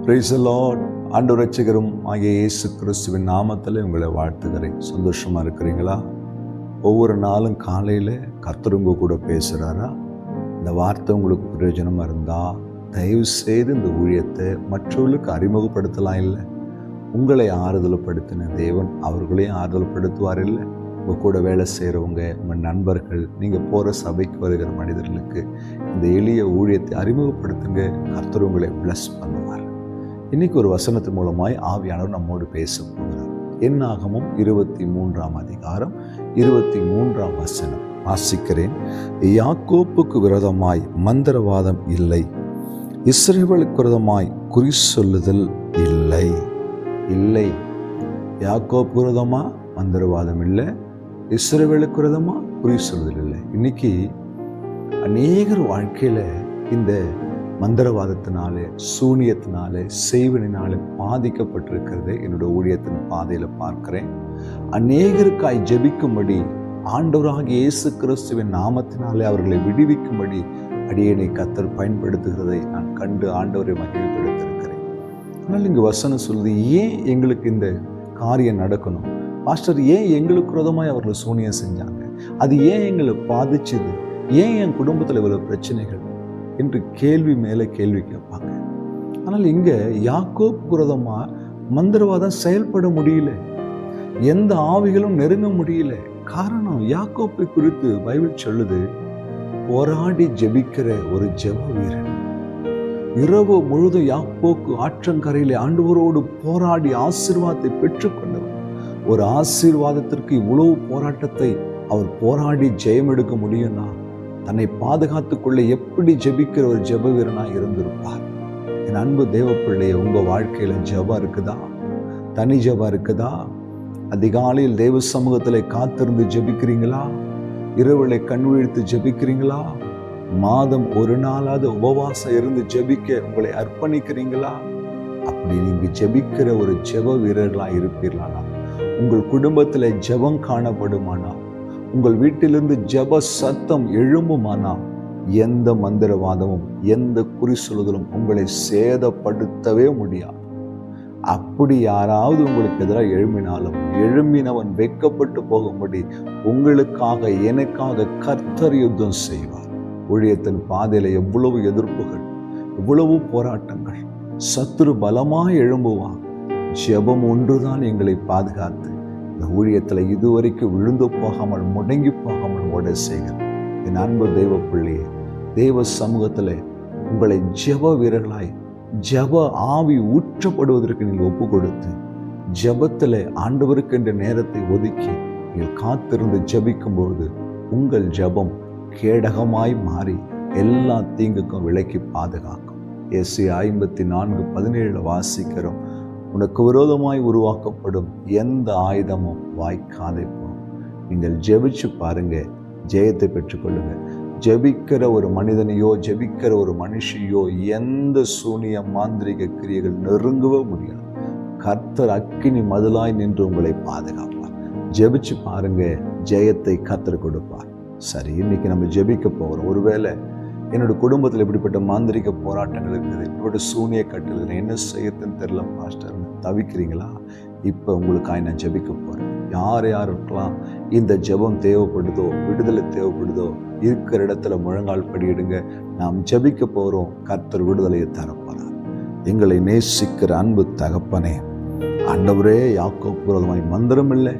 Praise the Lord. ஆண்டவர் இரட்சகரும் ஆகிய இயேசு கிறிஸ்துவின் நாமத்தில் உங்களை வாழ்த்துகிறேன். சந்தோஷமாக இருக்கிறீங்களா? ஒவ்வொரு நாளும் காலையில் கர்த்தர் உங்க கூட பேசுகிறாரா? இந்த வார்த்தை உங்களுக்கு பிரயோஜனமாக இருந்தால் தயவு செய்து இந்த ஊழியத்தை மற்றவர்களுக்கு அறிமுகப்படுத்தலாம். இல்லை, உங்களை ஆறுதல்படுத்தின தேவன் அவர்களையும் ஆறுதல்படுத்துவார். இல்லை, உங்கள் கூட வேலை செய்கிறவங்க, உங்கள் நண்பர்கள், நீங்கள் போகிற சபைக்கு வருகிற மனிதர்களுக்கு இந்த எளிய ஊழியத்தை அறிமுகப்படுத்துங்க. கர்த்தர் உங்களை பிளஸ் பண்ணுவார். இன்னைக்கு ஒரு வசனத்தின் மூலமாய் ஆவியானவர் நம்மோடு பேச போகிறார். என்னாகமம் 23ஆம் அதிகாரம் 23ஆம் வசனம் வாசிக்கிறேன். யாக்கோப்புக்கு விரோதமாய் மந்திரவாதம் இல்லை, இஸ்ரவேலுக்கு விரோதமாய் குறி சொல்லுதல் இல்லை. இல்லை, யாக்கோப்பு விரோதமா மந்திரவாதம் இல்லை, இஸ்ரவேலுக்கு விரோதமா குறி சொல்லுதல் இல்லை. இன்னைக்கு அநேகர் வாழ்க்கையில இந்த மந்திரவாதத்தினாலே, சூனியத்தினாலே, செய்வனினாலே பாதிக்கப்பட்டிருக்கிறதை என்னோட ஊழியத்தின் பாதையில பார்க்கிறேன். அநேகருக்காய் ஜெபிக்கும்படி ஆண்டவராகிய இயேசு கிறிஸ்துவின் நாமத்தினாலே அவர்களை விடுவிக்கும்படி அடியேனை கர்த்தர் பயன்படுத்துகிறதை நான் கண்டு ஆண்டவரை மகிழ்ப்படுத்திருக்கிறேன். ஆனால் இங்கு வசனம் சொல்லுது, ஏன் எங்களுக்கு இந்த காரியம் நடக்கணும் பாஸ்டர்? ஏன் எங்களுக்கு விரோதமாய் அவர்கள் சூனியம் செஞ்சாங்க? அது ஏன் எங்களை பாதிச்சுது? ஏன் என் குடும்பத்தில் இவ்வளவு பிரச்சனைகள் என்று கேள்வி மேலே கேள்வி கேட்பாங்க. ஆனால் இங்க யாக்கோப்பு விரோதமா மந்திரவாதம் செயல்பட முடியல, எந்த ஆவிகளும் நெருங்க முடியல. காரணம், யாக்கோப்பை குறித்து பைபிள் சொல்லுது, போராடி ஜெபிக்கிற ஒரு ஜெப வீரன். இரவு முழுதும் யாக்கோப்பு ஆற்றங்கரையிலே ஆண்டவரோடு போராடி ஆசீர்வாதத்தை பெற்றுக்கொண்டவர். ஒரு ஆசீர்வாதத்திற்கு இவ்வளவு போராட்டத்தை அவர் போராடி ஜெயம் எடுக்க முடியும்னா தன்னை பாதுகாத்துக் கொள்ள எப்படி ஜெபிக்கிற ஒரு ஜெப வீரனாக இருந்திருப்பார். என் அன்பு தேவ பிள்ளையே, உங்க வாழ்க்கையில ஜெபம் இருக்குதா? தனி ஜெபம் இருக்குதா? அதிகாலையில் தேவ சமூகத்தில் காத்திருந்து ஜெபிக்கிறீங்களா? இரவுகளை கண் விழித்து ஜெபிக்கிறீங்களா? மாதம் ஒரு நாளாவது உபவாசம் இருந்து ஜெபிக்க உங்களை அர்ப்பணிக்கிறீங்களா? அப்படி நீங்க ஜெபிக்கிற ஒரு ஜெப வீரர்களா இருப்பீர்களானா, உங்கள் குடும்பத்தில் ஜெபம் காணப்படுமானா, உங்கள் வீட்டிலிருந்து ஜெப சத்தம் எழும்புமானா, எந்த மந்திரவாதமும் எந்த குறி சொல்லுதலும் உங்களை சேதப்படுத்தவே முடியாது. அப்படி யாராவது உங்களுக்கு எதிராக எழும்பினாலும் எழும்பினவன் வெட்கப்பட்டு போகும்படி உங்களுக்காக எனக்காக கர்த்தர் யுத்தம் செய்வார். ஊழியத்தின் பாதையில எவ்வளவு எதிர்ப்புகள், எவ்வளவு போராட்டங்கள், சத்துரு பலமாய் எழும்புவான். ஜெபம் ஒன்றுதான் எங்களை பாதுகாத்து இந்த ஊழியத்தில் இதுவரைக்கும் விழுந்து போகாமல் முடங்கி போகாமல் ஓட செய்கிறது. என் அன்பு தெய்வ பிள்ளையே, தேவ சமூகத்தில் உங்களை ஜெப வீரர்களாய் ஜெப ஆவி ஊற்றப்படுவதற்கு நீங்கள் ஒப்பு கொடுத்து ஜெபத்தில் ஆண்டவருக்கு என்ற நேரத்தை ஒதுக்கி நீங்கள் காத்திருந்து ஜெபிக்கும்போது உங்கள் ஜெபம் கேடகமாய் மாறி எல்லா தீங்குக்கும் விலக்கி பாதுகாக்கும். ஏசாயா 54:17 வாசிக்கிறோம், உனக்கு விரோதமாய் உருவாக்கப்படும் எந்த ஆயுதமும் வாய்க்காதே போகும். நீங்கள் ஜெபிச்சு பாருங்க, ஜெயத்தை பெற்றுக்கொள்ளுங்க. ஜெபிக்கிற ஒரு மனிதனையோ ஜெபிக்கிற ஒரு மனுஷியோ எந்த சூனிய மாந்திரிக கிரியைகள் நெருங்கவே முடியாது. கர்த்தர் அக்கினி மதிலாய் நின்று உங்களை பாதுகாப்பார். ஜெபிச்சு பாருங்க, ஜெயத்தை கர்த்தர் கொடுப்பார். சரி, இன்னைக்கு நம்ம ஜெபிக்க போகிறோம். ஒருவேளை என்னோட குடும்பத்தில் இப்படிப்பட்ட மாந்திரிக போராட்டங்கள் இருக்குது, இப்படிப்பட்ட சூனிய கட்டல், என்ன செய்யறதுன்னு தெரியல பாஸ்டர் தவிக்கிறீங்களா? இப்போ உங்களுக்காக நான் ஜெபிக்க போகிறேன். யார் யாருக்கெல்லாம் இந்த ஜெபம் தேவைப்படுதோ, விடுதலை தேவைப்படுதோ, இருக்கிற இடத்துல முழங்கால் படியிடுங்க. நாம் ஜெபிக்க போகிறோம். கர்த்தர் விடுதலையை தரப்போறார். எங்களை நேசிக்கிற அன்பு தகப்பனே, ஆண்டவரே, யாக்கோப்பு விரோதமாய் மந்திரம் இல்லை,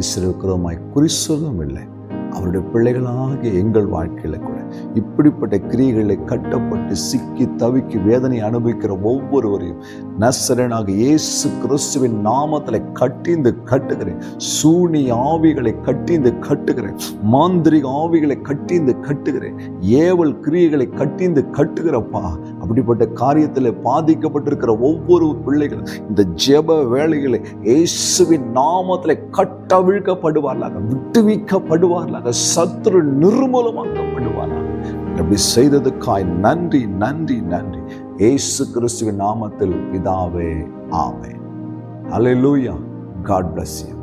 இஸ்ரவேலுக்கு விரோதமாய் குறி சொல்லும் இல்லை. அவருடைய பிள்ளைகளாகிய எங்கள் வாழ்க்கையில கூட இப்படிப்பட்ட கிரியைகளை கட்டப்பட்டு சிக்கி தவிக்கி வேதனை அனுபவிக்கிற ஒவ்வொருவரையும் நசரேயனாகிய இயேசு கிறிஸ்துவின் நாமத்தில் கட்டிந்து கட்டுகிறேன். சூனி ஆவிகளை கட்டிந்து கட்டுகிறேன். மாந்திரிக ஆவிகளை கட்டிந்து கட்டுகிறேன். ஏவல் கிரியைகளை கட்டிந்து கட்டுகிறப்பா. அப்படிப்பட்ட காரியத்தில் பாதிக்கப்பட்டிருக்கிற ஒவ்வொரு பிள்ளைகளும் இந்த ஜெப வேளைகளை இயேசுவின் நாமத்தில் கட்டவிழ்க்கப்படுவார்களாக, விட்டுவிக்கப்படுவார்களாக, சத்துரு நிர்மூலமாக்கப்படுவார்களாக. அப்படி செய்ததுக்காய் நன்றி நன்றி நன்றி. இயேசு கிறிஸ்துவின் நாமத்தில் பிதாவே, ஆமென். ஹல்லேலூயா. God bless you.